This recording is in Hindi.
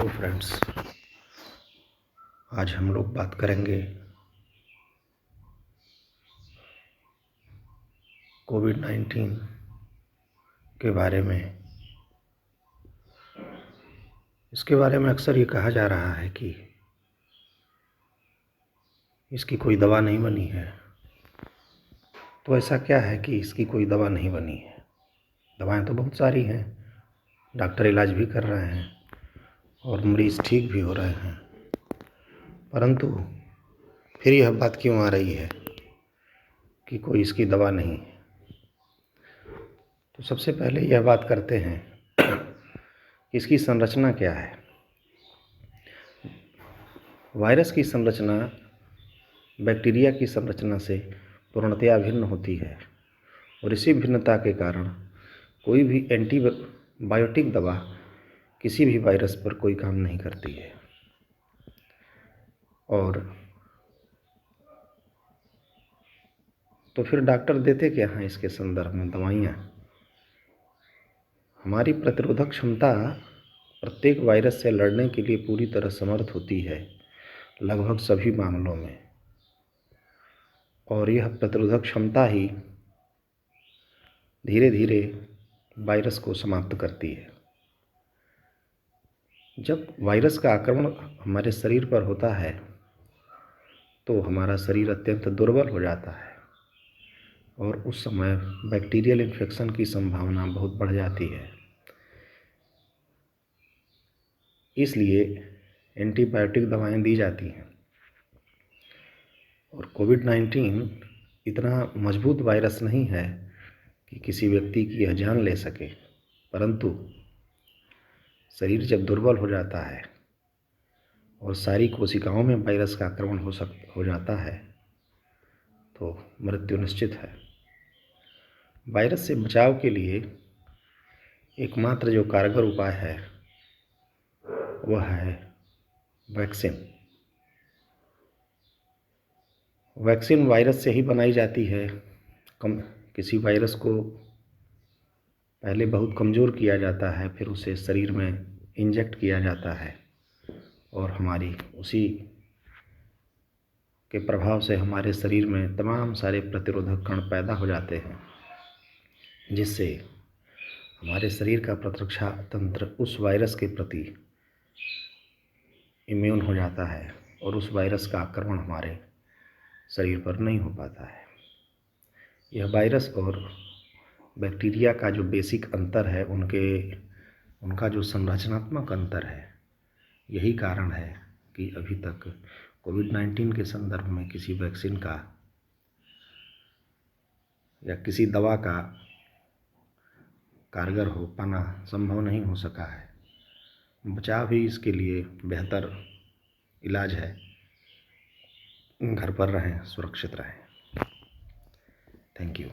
हेलो फ्रेंड्स, आज हम लोग बात करेंगे कोविड-19 के बारे में। इसके बारे में अक्सर ये कहा जा रहा है कि इसकी कोई दवा नहीं बनी है। तो ऐसा क्या है कि इसकी कोई दवा नहीं बनी है? दवाएं तो बहुत सारी हैं, डॉक्टर इलाज भी कर रहे हैं और मरीज़ ठीक भी हो रहे हैं, परंतु फिर यह बात क्यों आ रही है कि कोई इसकी दवा नहीं है? तो सबसे पहले यह बात करते हैं कि इसकी संरचना क्या है। वायरस की संरचना बैक्टीरिया की संरचना से पूर्णतया भिन्न होती है और इसी भिन्नता के कारण कोई भी एंटीबायोटिक दवा किसी भी वायरस पर कोई काम नहीं करती है। और तो फिर डॉक्टर देते क्या हैं इसके संदर्भ में? दवाइयाँ। हमारी प्रतिरोधक क्षमता प्रत्येक वायरस से लड़ने के लिए पूरी तरह समर्थ होती है, लगभग सभी मामलों में, और यह प्रतिरोधक क्षमता ही धीरे धीरे वायरस को समाप्त करती है। जब वायरस का आक्रमण हमारे शरीर पर होता है तो हमारा शरीर अत्यंत दुर्बल हो जाता है और उस समय बैक्टीरियल इन्फेक्शन की संभावना बहुत बढ़ जाती है। इसलिए एंटीबायोटिक दवाएं दी जाती हैं। और कोविड-19 इतना मजबूत वायरस नहीं है कि किसी व्यक्ति की यह जान ले सके, परंतु शरीर जब दुर्बल हो जाता है और सारी कोशिकाओं में वायरस का आक्रमण हो जाता है तो मृत्यु निश्चित है। वायरस से बचाव के लिए एकमात्र जो कारगर उपाय है वह है वैक्सीन। वैक्सीन वायरस से ही बनाई जाती है। किसी वायरस को पहले बहुत कमज़ोर किया जाता है, फिर उसे शरीर में इंजेक्ट किया जाता है और हमारी उसी के प्रभाव से हमारे शरीर में तमाम सारे प्रतिरोधक कण पैदा हो जाते हैं, जिससे हमारे शरीर का प्रतिरक्षा तंत्र उस वायरस के प्रति इम्यून हो जाता है और उस वायरस का आक्रमण हमारे शरीर पर नहीं हो पाता है। यह वायरस और बैक्टीरिया का जो बेसिक अंतर है, उनका जो संरचनात्मक अंतर है, यही कारण है कि अभी तक कोविड-19 के संदर्भ में किसी वैक्सीन का या किसी दवा का कारगर हो पाना संभव नहीं हो सका है। बचाव ही इसके लिए बेहतर इलाज है। घर पर रहें, सुरक्षित रहें। Thank you.